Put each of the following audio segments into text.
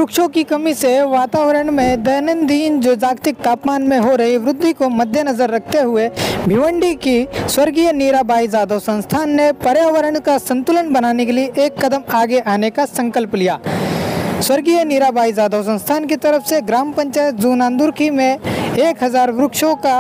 वृक्षों की कमी से वातावरण में दैनंदिन जो जागतिक तापमान में हो रही वृद्धि को मद्देनजर रखते हुए भिवंडी की स्वर्गीय नीराबाई जाधव संस्थान ने पर्यावरण का संतुलन बनाने के लिए एक कदम आगे आने का संकल्प लिया। स्वर्गीय नीराबाई जाधव संस्थान की तरफ से ग्राम पंचायत जून अंदुर्की में 1000 वृक्षों का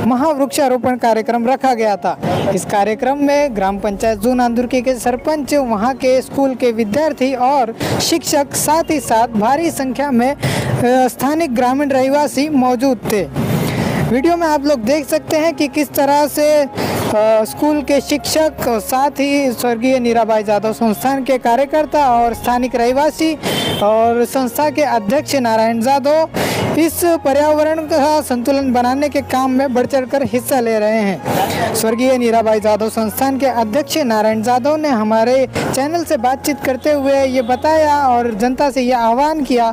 महावृक्षारोपण कार्यक्रम रखा गया था। इस कार्यक्रम में ग्राम पंचायत जून अंदुर्की के सरपंच, वहां के स्कूल के विद्यार्थी और शिक्षक, साथ ही साथ भारी संख्या में स्थानिक ग्रामीण रहवासी मौजूद थे। वीडियो में आप लोग देख सकते हैं कि किस तरह से स्कूल के शिक्षक, साथ ही स्वर्गीय नीराबाई जाधव संस्थान के कार्यकर्ता और स्थानिक रहवासी और संस्था के अध्यक्ष नारायण जाधव इस पर्यावरण का संतुलन बनाने के काम में बढ़ चढ़कर हिस्सा ले रहे हैं। स्वर्गीय नीराबाई जाधव संस्थान के अध्यक्ष नारायण जाधव ने हमारे चैनल से बातचीत करते हुए ये बताया और जनता से ये आह्वान किया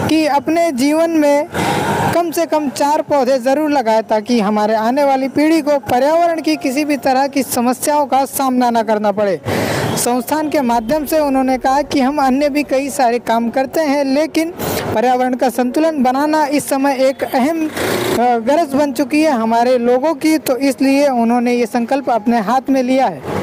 कि अपने जीवन में कम से कम 4 पौधे ज़रूर लगाएं ताकि हमारे आने वाली पीढ़ी को पर्यावरण की किसी भी तरह की समस्याओं का सामना न करना पड़े। संस्थान के माध्यम से उन्होंने कहा कि हम अन्य भी कई सारे काम करते हैं, लेकिन पर्यावरण का संतुलन बनाना इस समय एक अहम गरज बन चुकी है हमारे लोगों की, तो इसलिए उन्होंने ये संकल्प अपने हाथ में लिया है।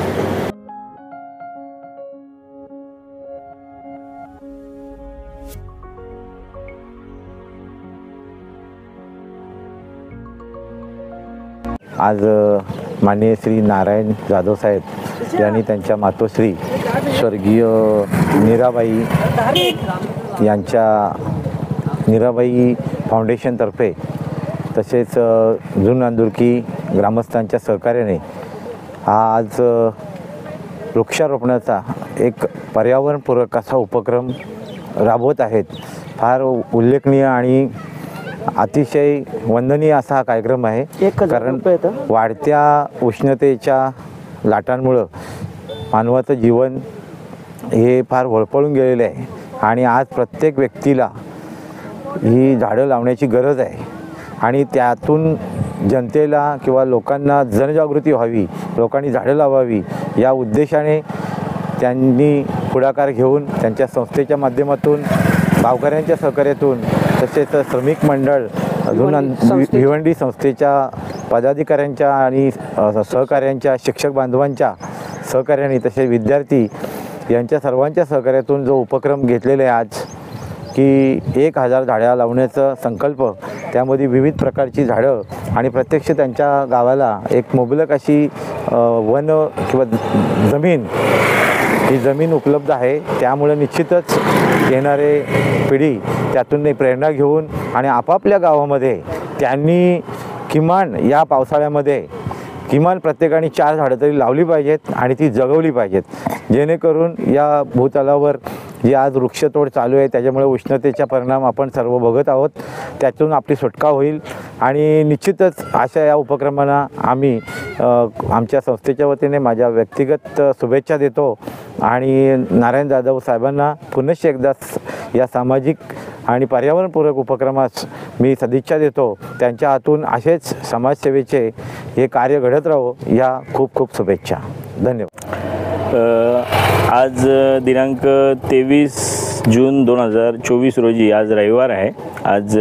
आज माननीय श्री नारायण जाधव साहेब यांनी त्यांच्या मातोश्री स्वर्गीय नीराबाई यांच्या नीराबाई फाउंडेशनतर्फे तसेच जून अंदुर्की ग्रामस्थांच्या सहकार्याने आज वृक्षारोपणाचा एक पर्यावरणपूरक असा उपक्रम राबवत आहेत। फार उल्लेखनीय आणि अतिशय वंदनीय असा हा कार्यक्रम आहे, कारण वाढत्या उष्णतेच्या लाटांमुळं मानवाचं जीवन हे फार वळपळून गेलेलं आहे आणि आज प्रत्येक व्यक्तीला ही झाडं लावण्याची गरज आहे आणि त्यातून जनतेला किंवा लोकांना जनजागृती व्हावी, लोकांनी झाडं लावावी या उद्देशाने त्यांनी पुढाकार घेऊन त्यांच्या संस्थेच्या माध्यमातून, गावकऱ्यांच्या सहकार्यातून, तसेच श्रमिक मंडळ भिवंडी संस्थेच्या पदाधिकाऱ्यांच्या आणि सहकाऱ्यांच्या, शिक्षक बांधवांच्या सहकार्याने, तसेच विद्यार्थी यांच्या सर्वांच्या सहकार्यातून जो उपक्रम घेतलेला आहे आज की 1000 झाडं लावण्याचा संकल्प, त्यामध्ये विविध प्रकारची झाडं आणि प्रत्यक्ष त्यांच्या गावाला एक मुबलक अशी वन किंवा ही जमीन उपलब्ध आहे। त्यामुळे निश्चितच येणारे पिढी त्यातून प्रेरणा घेऊन आणि आपापल्या गावामध्ये त्यांनी किमान या पावसाळ्यामध्ये किमान प्रत्येकाने 4 झाडं तरी लावली पाहिजेत आणि ती जगवली पाहिजेत, जेणेकरून या भूतलावर जी आज वृक्षतोड चालू आहे त्याच्यामुळे उष्णतेचा परिणाम आपण सर्व बघत आहोत, त्यातून आपली सुटका होईल आणि निश्चितच अशा या उपक्रमांना आम्ही आमच्या संस्थेच्या वतीने माझ्या व्यक्तिगत शुभेच्छा देतो आणि नारायण जाधव साहेबांना पुनश्च एकदा या सामाजिक आणि पर्यावरणपूरक उपक्रमास मी सदिच्छा देतो। त्यांच्या हातून असेच समाजसेवेचे हे कार्य घडत राहो या खूप खूप शुभेच्छा। धन्यवाद। आज दिनांक 23 जून 2024 रोजी आज रविवार आहे। आज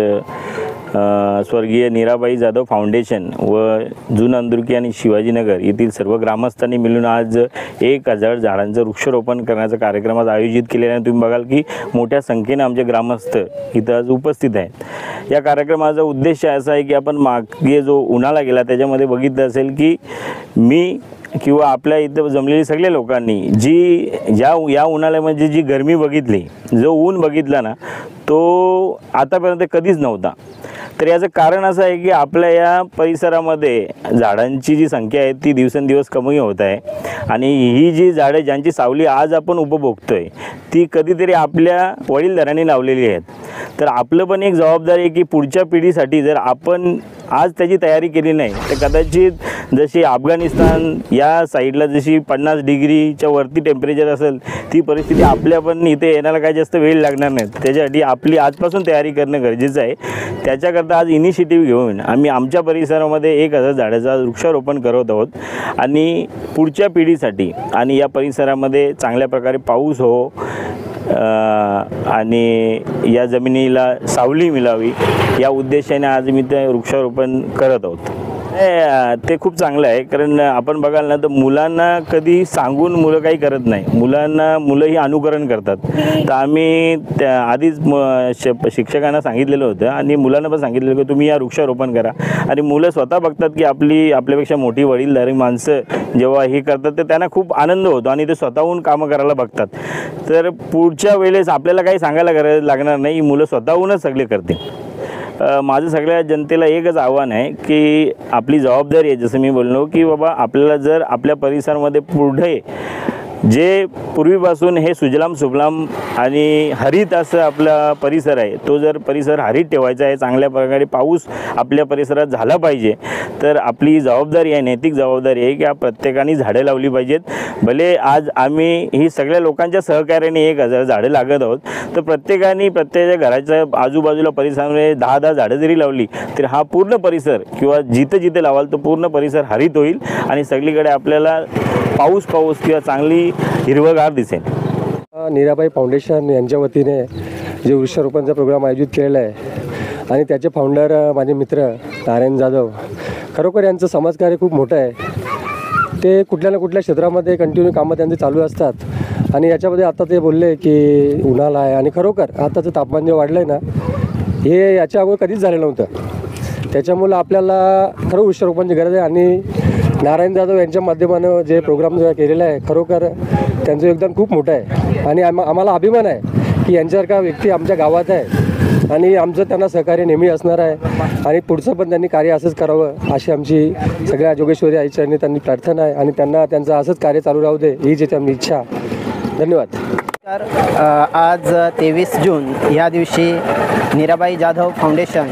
स्वर्गीय नीराबाई जाधव फाउंडेशन व जून अंदुर्की आणि शिवाजीनगर येथील सर्व ग्रामस्थांनी मिळून आज 1000 झाडांचं वृक्षारोपण करण्याचा कार्यक्रम आज आयोजित केलेला आहे। तुम्ही बघाल की मोठ्या संख्येने आमचे ग्रामस्थ इथं आज उपस्थित आहेत। या कार्यक्रमाचा उद्देश असा आहे की आपण मागे जो उन्हाळा गेला त्याच्यामध्ये बघितलं असेल की मी किंवा आपल्या इथं जमलेली सगळ्या लोकांनी या उन्हाळ्यामध्ये जी गरमी बघितली, जो ऊन बघितला ना, तो आतापर्यंत कधीच नव्हता। तर याचं कारण असं आहे की आपल्या या परिसरामध्ये झाडांची जी संख्या आहे ती दिवसेंदिवस कमी होत आहे आणि ही जी झाडं ज्यांची सावली आज आपण उपभोगतोय ती कधीतरी आपल्या वडीलधाऱ्यांनी लावलेली आहेत। तर आपलं पण एक जबाबदारी आहे की पुढच्या पिढीसाठी जर आपण आज त्याची तयारी केली नाही तर कदाचित जशी अफगाणिस्तान या साईडला जशी 50 डिग्रीच्या वरती टेम्परेचर असेल ती परिस्थिती आपल्या पण इथे येण्याला काही जास्त वेळ लागणार नाही। त्याच्यासाठी आपली आजपासून तयारी करणं गरजेचं आहे। त्याच्याकरता आज इनिशिएटिव्ह घेऊन आम्ही आमच्या परिसरामध्ये 1000 झाडाचं वृक्षारोपण करत आहोत आणि पुढच्या पिढीसाठी आणि या परिसरामध्ये चांगल्या प्रकारे पाऊस हो, आणि या जमिनीला सावली मिळावी या उद्देशाने आज मी ते वृक्षारोपण करत आहोत. ते खूप चांगलं आहे, कारण आपण बघाल ना तर मुलांना कधी सांगून मुलं काही करत नाही, मुलंही अनुकरण करतात. तर आम्ही आधीच शिक्षकांना सांगितलेलं होतं आणि मुलांना पण सांगितलेलं की तुम्ही या वृक्षारोपण करा. आणि मुलं स्वतः बघतात की आपल्यापेक्षा मोठी वडीलधारी माणसं जेव्हा हे करतात तर त्यांना खूप आनंद होतो आणि ते स्वतःहून कामं करायला बघतात. तर पुढच्या वेळेस आपल्याला काही सांगायला लागणार नाही, मुलं स्वतःहूनच सगळे करतील. माझं सगळ्या जनतेला एकच आव्हान आहे की आपली जबाबदारी आहे, जसं मी बोललो की बाबा आपल्याला जर आपल्या परिसरामध्ये पुढे जे पूर्वीपासून हे सुजलाम सुफलाम आणि हरित असं आपला परिसर आहे, तो जर परिसर हरित ठेवायचा आहे, चांगल्या प्रकारे पाऊस आपल्या परिसरात झाला पाहिजे, तर आपली जबाबदारी आहे, नैतिक जबाबदारी आहे की प्रत्येकाने झाडं लावली पाहिजेत. भले आज आम्ही ही सगळ्या लोकांच्या सहकार्याने 1000 झाडं लागत आहोत, तर प्रत्येकाने प्रत्येकाच्या घराच्या आजूबाजूला परिसरामध्ये 10-10 झाडं जरी लावली तर हा पूर्ण परिसर किंवा जिथे लावाल तो पूर्ण परिसर हरित होईल आणि सगळीकडे आपल्याला पाऊस किंवा चांगली हिरवगार दिसेल. नीराबाई फाउंडेशन यांच्या वतीने जे वृक्षारोपणचा प्रोग्राम आयोजित केलेला आहे आणि त्याचे फाउंडर माझे मित्र नारायण जाधव, खरोखर यांचं समाजकार्य खूप मोठं आहे. ते कुठल्या ना कुठल्या क्षेत्रामध्ये कंटिन्यू कामं त्यांचे चालू असतात आणि याच्यामध्ये आता ते बोलले की उन्हाळा आहे आणि खरोखर आताचं तापमान जे वाढलं आहे ना, हे याच्या अगोदर कधीच झालं नव्हतं. त्याच्यामुळं आपल्याला खरं वृक्षारोपणाची गरज आहे आणि नारायण जाधव यांच्या माध्यमानं जे प्रोग्राम जो केलेला आहे, खरोखर त्यांचं योगदान खूप मोठं आहे आणि आम्हाला अभिमान आहे की यांच्यासारखा व्यक्ती आमच्या गावात आहे आणि आमचं त्यांना सहकार्य नेहमी असणार आहे आणि पुढचं पण त्यांनी कार्य असंच करावं अशी आमची सगळ्या जोगेश्वरी आईच्या त्यांनी प्रार्थना आहे आणि त्यांना त्यांचं असंच कार्य चालू राहू दे ही जी आमची इच्छा. धन्यवाद. आज 23 जून या दिवशी नीराबाई जाधव फाउंडेशन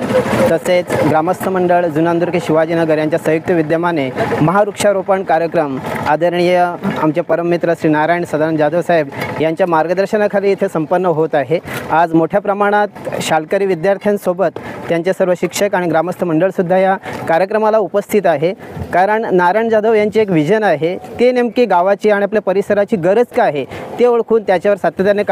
तसेच ग्रामस्थ मंडळ जुनांदुर्ग शिवाजीनगर यांच्या संयुक्त विद्यमाने महावृक्षारोपण कार्यक्रम आदरणीय आमचे परममित्र श्री नारायण सदानंद जाधव साहेब यांच्या मार्गदर्शनाखाली इथे संपन्न होत आहे. आज मोठ्या प्रमाणात शाळकरी विद्यार्थ्यांसोबत त्यांचे सर्व शिक्षक आणि ग्रामस्थ मंडळसुद्धा या कार्यक्रमाला उपस्थित आहे. कारण नारायण जाधव यांचे एक विजन आहे, ते नेमकी गावाची आणि आपल्या परिसराची गरज काय आहे ते ओळखून त्याच्यावर सातत्याने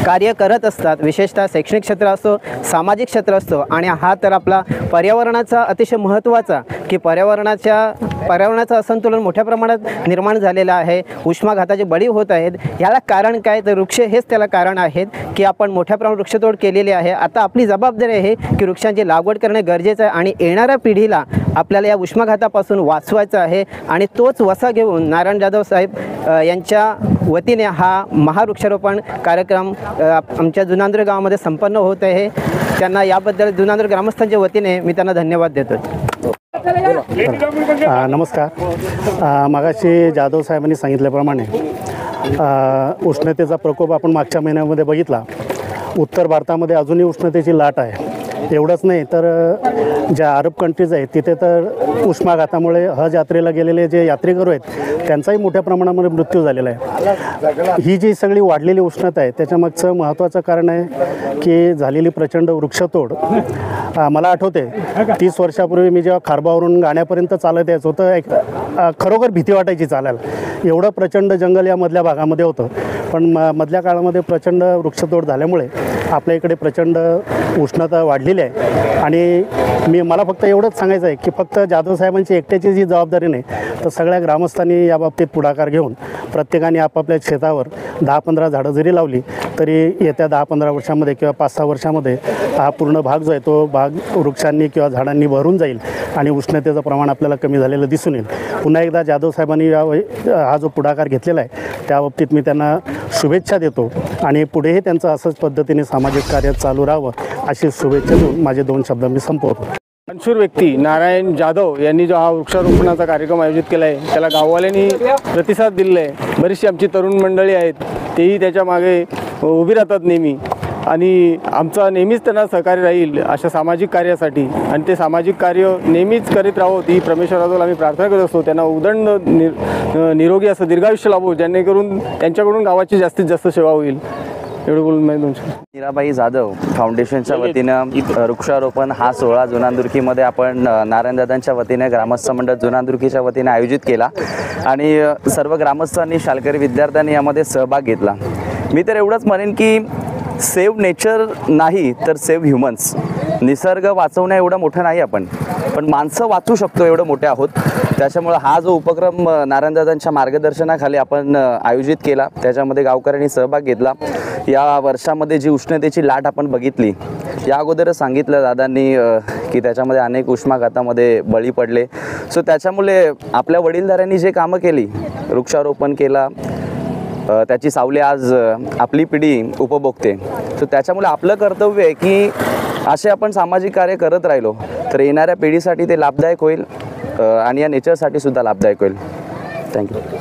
कार्य करत असतात. विशेषतः शैक्षणिक क्षेत्र असो, सामाजिक क्षेत्र असतो आणि हा तर आपला पर्यावरणाचा अतिशय महत्त्वाचा की पर्यावरणाचं असंतुलन मोठ्या प्रमाणात निर्माण झालेलं आहे. उष्माघाताचे बळी होत आहेत. याला कारण काय तर वृक्ष हेच त्याला कारण आहेत की आपण मोठ्या प्रमाणात वृक्षतोड केलेली आहे. आता आपली जबाबदारी आहे की वृक्षांची लागवड करणे गरजेचं आहे आणि येणाऱ्या पिढीला आपल्याला या उष्माघातापासून वाचवायचं आहे आणि तोच वसा घेऊन नारायण जाधव साहेब यांच्या वतीने हा महावृक्षारोपण कार्यक्रम आमच्या जुनांदुर्ग गावामध्ये संपन्न होत आहे. त्यांना याबद्दल जुनांदुर्ग ग्रामस्थांच्या वतीने मी त्यांना धन्यवाद देतो. नमस्कार. मागाशी जाधव साहेबांनी सांगितल्याप्रमाणे उष्णतेचा प्रकोप आपण मागच्या महिन्यामध्ये बघितला. उत्तर भारतामध्ये अजूनही उष्णतेची लाट आहे. एवढंच नाही तर ज्या अरब कंट्रीज आहेत तिथे तर उष्माघातामुळे हज यात्रेला गेलेले जे यात्रेकरू आहेत त्यांचाही मोठ्या प्रमाणामध्ये मृत्यू झालेला आहे. ही जी सगळी वाढलेली उष्णता आहे त्याच्यामागचं महत्त्वाचं कारण आहे की झालेली प्रचंड वृक्षतोड. मला आठवते 30 वर्षापूर्वी मी जेव्हा खारबावरून गाण्यापर्यंत चालत यायचं होतं, खरोखर भीती वाटायची चालायला. एवढं प्रचंड जंगल या मधल्या भागामध्ये होतं. पण मधल्या काळामध्ये प्रचंड वृक्षतोड झाल्यामुळे आपल्या इकडे प्रचंड उष्णता वाढलेली आहे. आणि मला फक्त एवढंच सांगायचं आहे की फक्त जाधव साहेबांची एकट्याची जी जबाबदारी नाही तर सगळ्या ग्रामस्थांनी याबाबतीत पुढाकार घेऊन प्रत्येकाने आपापल्या शेतावर 10-15 झाडं जरी लावली तरी येत्या 10-15 वर्षामध्ये किंवा 5-6 वर्षामध्ये हा पूर्ण भाग जो आहे तो भाग वृक्षांनी किंवा झाडांनी भरून जाईल आणि उष्णतेचं प्रमाण आपल्याला कमी झालेलं दिसून येईल. पुन्हा एकदा जाधव साहेबांनी हा जो पुढाकार घेतलेला आहे त्याबाबतीत मी त्यांना शुभेच्छा देतो आणि पुढेही त्यांचं असंच पद्धतीने सामाजिक कार्य चालू राहावं अशी शुभेच्छा देऊन माझे 2 शब्द मी संपवतो. मनशूर व्यक्ती नारायण जाधव यांनी जो हा वृक्षारोपणाचा कार्यक्रम आयोजित केला आहे त्याला गाववाल्यांनी प्रतिसाद दिलेला आहे. बरीचशी आमची तरुण मंडळी आहेत तेही त्याच्या मागे उभी राहतात नेहमी आणि आमचा नेहमीच त्यांना सहकार्य राहील अशा सामाजिक कार्यासाठी आणि ते सामाजिक कार्य नेहमीच करीत राहावं ही परमेश्वराजवळ आम्ही प्रार्थना करत असतो. त्यांना उदंड निरोगी असं दीर्घायुष्य लाभो जेणेकरून त्यांच्याकडून गावाची जास्तीत जास्त सेवा होईल. एवढं बोलून मी नीराबाई जाधव फाउंडेशनच्या वतीनं वृक्षारोपण हा सोहळा जुनांदुर्कीमध्ये आपण नारायणदादांच्या वतीने ग्रामस्थ मंडळ जुनांदुर्कीच्या वतीने आयोजित केला आणि सर्व ग्रामस्थांनी शाळकरी विद्यार्थ्यांनी यामध्ये सहभाग घेतला. मी तर एवढंच म्हणेन की सेव्ह नेचर नाही तर सेव्ह ह्युमन्स. निसर्ग वाचवण्या एवढं मोठं नाही आपण, पण माणसं वाचू शकतो एवढं मोठे आहोत. त्याच्यामुळं हा जो उपक्रम नारायणदादांच्या मार्गदर्शनाखाली आपण आयोजित केला, त्याच्यामध्ये गावकऱ्यांनी सहभाग घेतला. या वर्षामध्ये जी उष्णतेची लाट आपण बघितली, या अगोदरच सांगितलं दादांनी की त्याच्यामध्ये अनेक उष्माघातामध्ये बळी पडले. सो त्याच्यामुळे आपल्या वडीलधाऱ्यांनी जे कामं केली, वृक्षारोपण केला, त्याची सावली आज आपली पिढी उपभोगते. सो त्याच्यामुळे आपलं कर्तव्य आहे की असे आपण सामाजिक कार्य करत राहिलो तर येणाऱ्या पिढीसाठी ते लाभदायक होईल आणि या नेचरसाठी सुद्धा लाभदायक होईल. थँक्यू.